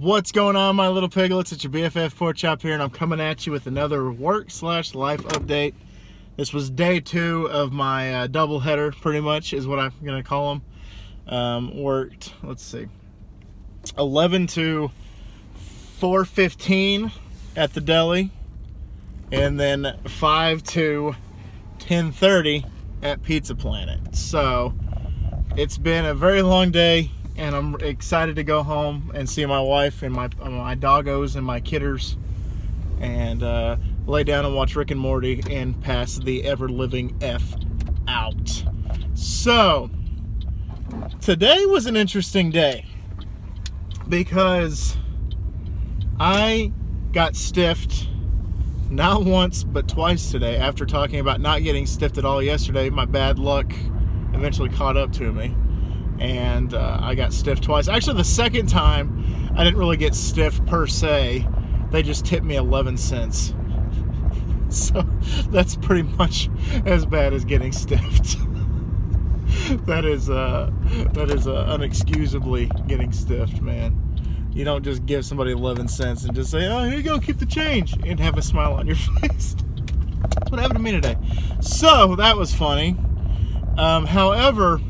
What's going on, my little piglets? It's your BFF Pork Chop here, and I'm coming at you with another work/life update. This was day 2 of my double header, pretty much, is what I'm going to call them. Worked, let's see, 11 to 4:15 at the deli, and then 5 to 10:30 at Pizza Planet. So, it's been a very long day, and I'm excited to go home and see my wife and my doggos and my kidders, and lay down and watch Rick and Morty and pass the ever-living F out. So, today was an interesting day because I got stiffed not once but twice today. After talking about not getting stiffed at all yesterday, my bad luck eventually caught up to me, and I got stiffed twice. Actually, the second time I didn't really get stiffed per se. They just tipped me 11 cents. So that's pretty much as bad as getting stiffed. that is unexcusably getting stiffed, man. You don't just give somebody 11 cents and just say, "Oh, here you go, keep the change," and have a smile on your face. That's what happened to me today. So that was funny. However,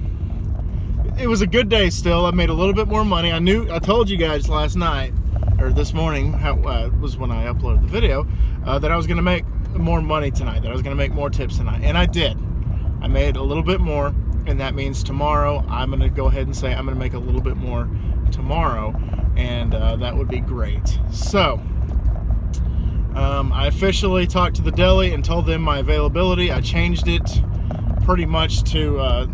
it was a good day still. I made a little bit more money. I told you guys last night, or this morning, was when I uploaded the video, that I was going to make more money tonight, that I was going to make more tips tonight, and I did. I made a little bit more, and that means tomorrow I'm going to go ahead and say I'm going to make a little bit more tomorrow, and that would be great. So, I officially talked to the deli and told them my availability. I changed it pretty much to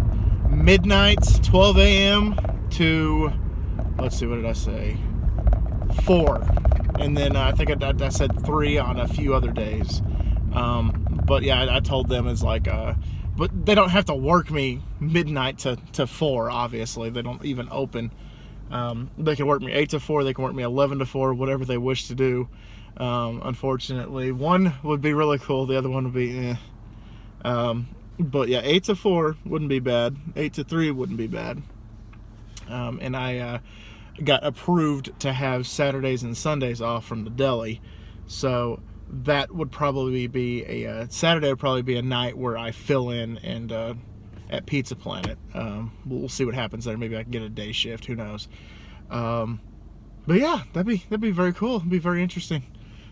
midnight, 12 a.m. to, let's see, what did I say? 4. And then I think I said 3 on a few other days. But yeah, I told them it's like, but they don't have to work me midnight to 4, obviously. They don't even open. They can work me 8 to 4, they can work me 11 to 4, whatever they wish to do. Unfortunately, one would be really cool, the other one would be but yeah, 8 to 4 wouldn't be bad. 8 to 3 wouldn't be bad. And I got approved to have Saturdays and Sundays off from the deli. So that would probably be Saturday would probably be a night where I fill in and at Pizza Planet. We'll see what happens there. Maybe I can get a day shift. Who knows? But yeah, that'd be very cool. It'd be very interesting,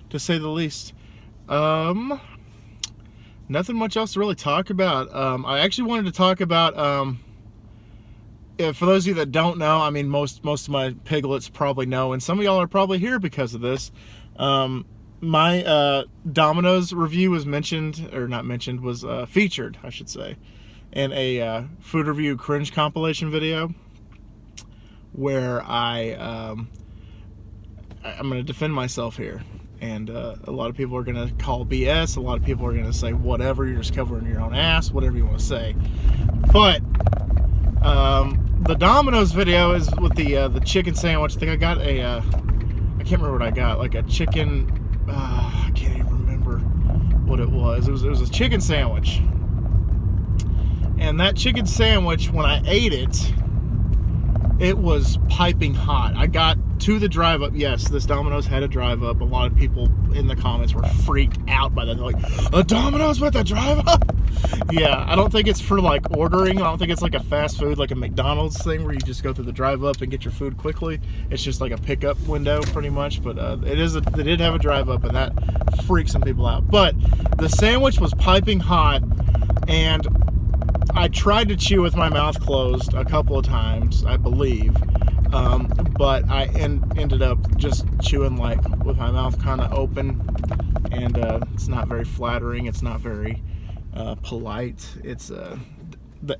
to say the least. Nothing much else to really talk about. I actually wanted to talk about, for those of you that don't know, I mean, most of my piglets probably know, and some of y'all are probably here because of this. My Dominos review was was featured, I should say, in a food review cringe compilation video, where I'm going to defend myself here. And a lot of people are going to call BS. A lot of people are going to say, whatever, you're just covering your own ass, whatever you want to say. But the Domino's video is with the chicken sandwich. I think I got I can't remember what I got, like a chicken, I can't even remember what it was. It was a chicken sandwich. And that chicken sandwich, when I ate it, it was piping hot. I got to the drive up. Yes, this Domino's had a drive up. A lot of people in the comments were freaked out by that. They're like, a Domino's with a drive up? Yeah, I don't think it's for like ordering. I don't think it's like a fast food, like a McDonald's thing where you just go through the drive up and get your food quickly. It's just like a pickup window pretty much. But they did have a drive up, and that freaked some people out. But the sandwich was piping hot, and I tried to chew with my mouth closed a couple of times, I believe, but I ended up just chewing like with my mouth kind of open, and it's not very flattering. It's not very polite. It's the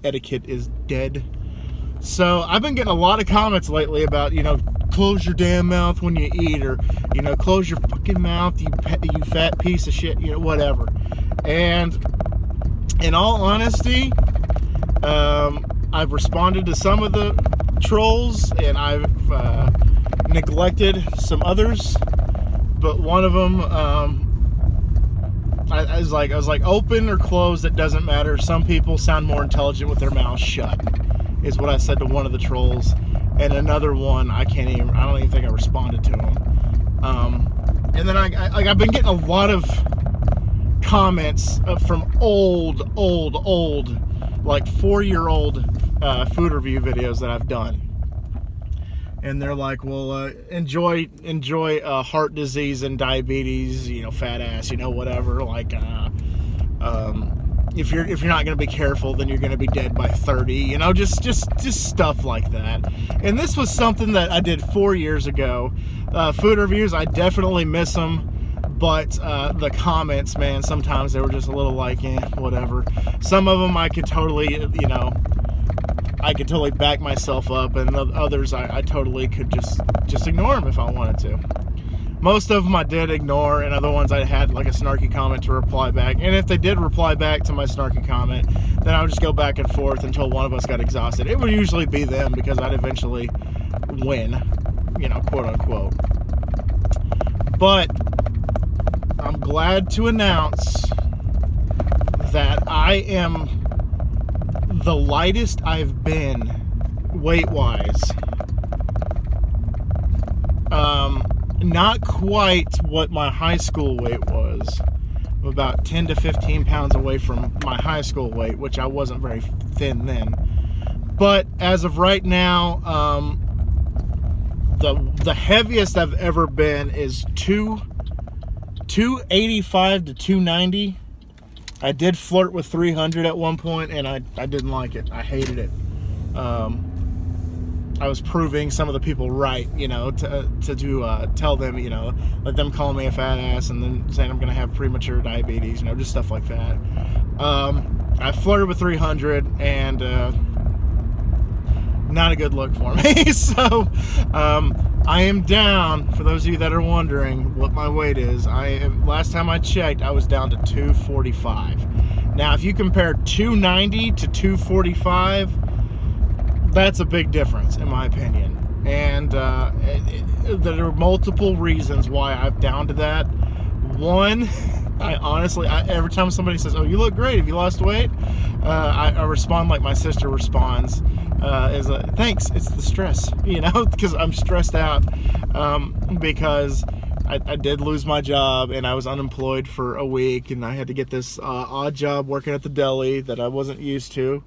etiquette is dead. So I've been getting a lot of comments lately about, close your damn mouth when you eat, or close your fucking mouth, you fat piece of shit, whatever. And in all honesty, I've responded to some of the trolls, and I've neglected some others. But one of them, I was like, open or closed, it doesn't matter. Some people sound more intelligent with their mouths shut, is what I said to one of the trolls. and another one I don't even think I responded to him. And then I've been getting a lot of comments from old, like 4-year-old food review videos that I've done. And they're like, well, enjoy heart disease and diabetes, fat ass, whatever. Like, if you're not going to be careful, then you're going to be dead by 30. Just stuff like that. And this was something that I did 4 years ago. Food reviews, I definitely miss them. But the comments, man, sometimes they were just a little like, whatever. Some of them I could totally, back myself up, and others I totally could just ignore them if I wanted to. Most of them I did ignore, and other ones I had like a snarky comment to reply back. And if they did reply back to my snarky comment, then I would just go back and forth until one of us got exhausted. It would usually be them, because I'd eventually win, quote unquote. But I'm glad to announce that I am the lightest I've been weight-wise. Not quite what my high school weight was. I'm about 10 to 15 pounds away from my high school weight, which I wasn't very thin then. But as of right now, the heaviest I've ever been is 285 to 290. I did flirt with 300 at one point, and I didn't like it. I hated it. I was proving some of the people right, to tell them, let them call me a fat ass, and then saying I'm going to have premature diabetes, just stuff like that. I flirted with 300, and not a good look for me. So I am down, for those of you that are wondering what my weight is. Last time I checked, I was down to 245. Now, if you compare 290 to 245, that's a big difference, in my opinion. And there are multiple reasons why I'm down to that. One, I honestly, every time somebody says, "Oh, you look great, have you lost weight?" I respond like my sister responds, thanks, it's the stress, because I'm stressed out, because I did lose my job, and I was unemployed for a week, and I had to get this odd job working at the deli that I wasn't used to.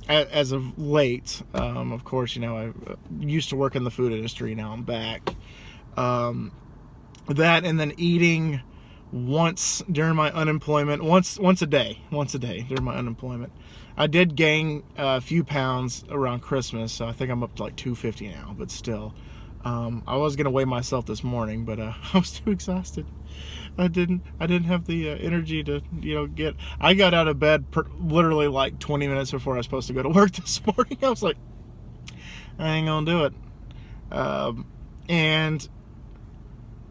As of late, of course, I used to work in the food industry. Now I'm back. That, and then eating once during my unemployment, once a day during my unemployment. I did gain a few pounds around Christmas, so I think I'm up to like 250 now, but still. I was gonna weigh myself this morning, but I was too exhausted. I didn't have the energy to, I got out of bed literally like 20 minutes before I was supposed to go to work this morning. I was like, I ain't gonna do it. And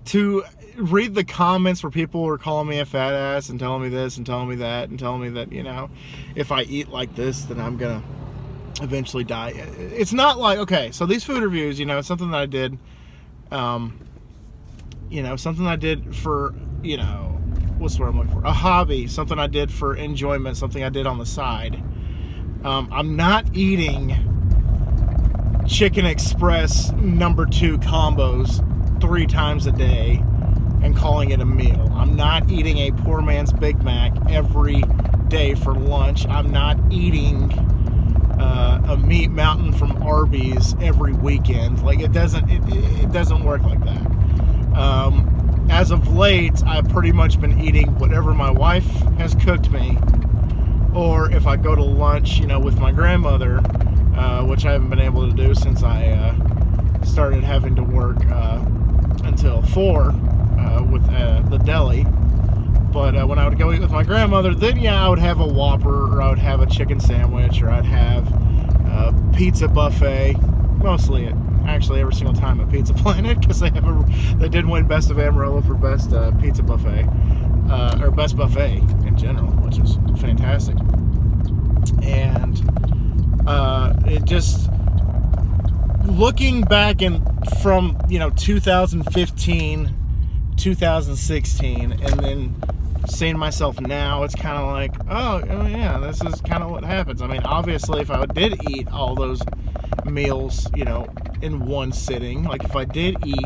to read the comments where people were calling me a fat ass and telling me this and telling me that and telling me that, if I eat like this, then I'm gonna eventually die. It's not like, okay, so these food reviews, it's something that I did, something I did for, what's the word I'm looking for? A hobby, something I did for enjoyment, something I did on the side. I'm not eating Chicken Express #2 combos 3 times a day and calling it a meal. I'm not eating a poor man's Big Mac every day for lunch. I'm not eating a meat mountain from Arby's every weekend. Like, it doesn't work like that. As of late, I've pretty much been eating whatever my wife has cooked me, or if I go to lunch, with my grandmother, which I haven't been able to do since I started having to work until 4 with the deli. But when I would go eat with my grandmother, then I would have a Whopper, or I would have a chicken sandwich, or I'd have a pizza buffet. Mostly, actually, every single time at Pizza Planet, because they did win Best of Amarillo for Best Pizza Buffet, or Best Buffet in general, which is fantastic. And it just, looking back from 2015, 2016, and then seeing myself now, it's kind of like, oh yeah, this is kind of what happens. I mean, obviously, if I did eat all those meals, you know, in one sitting. Like if I did eat,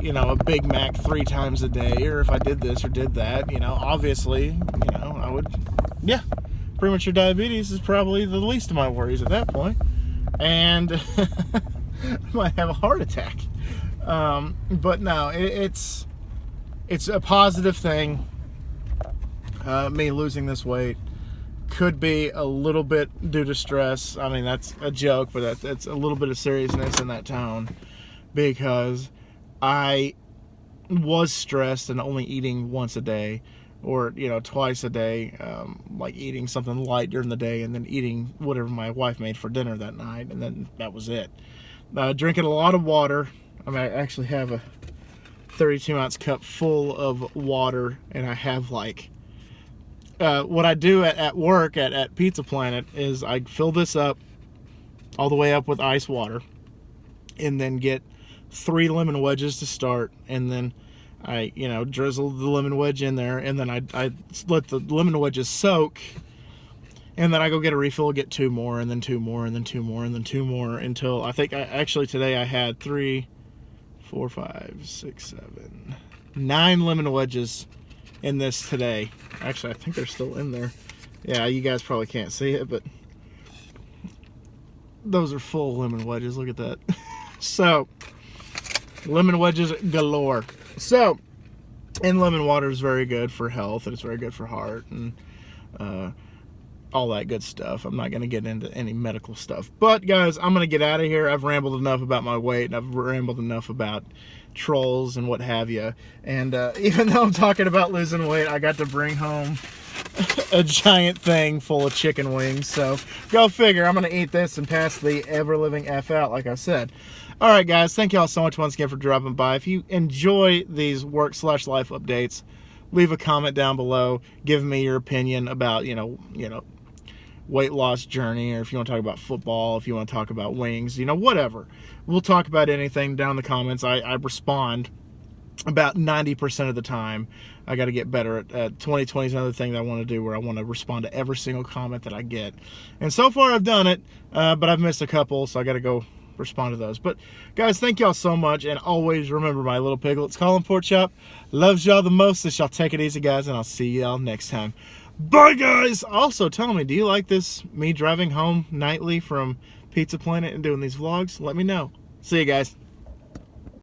you know, a Big Mac 3 times a day, or if I did this or did that, you know, obviously, you know, I would, yeah, premature diabetes is probably the least of my worries at that point. And I might have a heart attack. But no, it's a positive thing. Me losing this weight could be a little bit due to stress. I mean, that's a joke, but that's a little bit of seriousness in that tone, because I was stressed and only eating once a day, or, you know, twice a day, like eating something light during the day and then eating whatever my wife made for dinner that night, and then that was it. Drinking a lot of water. I mean, I actually have a 32-ounce cup full of water, and I have like, what I do at work at Pizza Planet is I fill this up all the way up with ice water, and then get 3 lemon wedges to start, and then I, you know, drizzle the lemon wedge in there, and then I let the lemon wedges soak, and then I go get a refill, get 2 more, and then 2 more, and then 2 more, and then 2 more, until I think actually today I had 3, 4, 5, 6, 7, 9 lemon wedges in this today. Actually, I think they're still in there. Yeah, you guys probably can't see it, but those are full lemon wedges. Look at that. So, lemon wedges galore. So, and lemon water is very good for health, and it's very good for heart, and all that good stuff. I'm not going to get into any medical stuff. But, guys, I'm going to get out of here. I've rambled enough about my weight, and I've rambled enough about trolls and what have you. And even though I'm talking about losing weight, I got to bring home a giant thing full of chicken wings. So, go figure. I'm going to eat this and pass the ever-living F out, like I said. All right, guys, thank y'all so much once again for dropping by. If you enjoy these work/life updates, leave a comment down below. Give me your opinion about, you know, weight loss journey, or if you want to talk about football, if you want to talk about wings, you know, whatever. We'll talk about anything down in the comments. I respond about 90% of the time. I got to get better at 2020 is another thing that I want to do, where I want to respond to every single comment that I get. And so far I've done it, but I've missed a couple, so I got to go respond to those. But guys, thank y'all so much, and always remember, my little piglets, Colin Pork Chop loves y'all the most. So y'all take it easy, guys, and I'll see y'all next time. Bye, guys. Also, tell me, do you like this, me driving home nightly from Pizza Planet and doing these vlogs? Let me know. See you guys.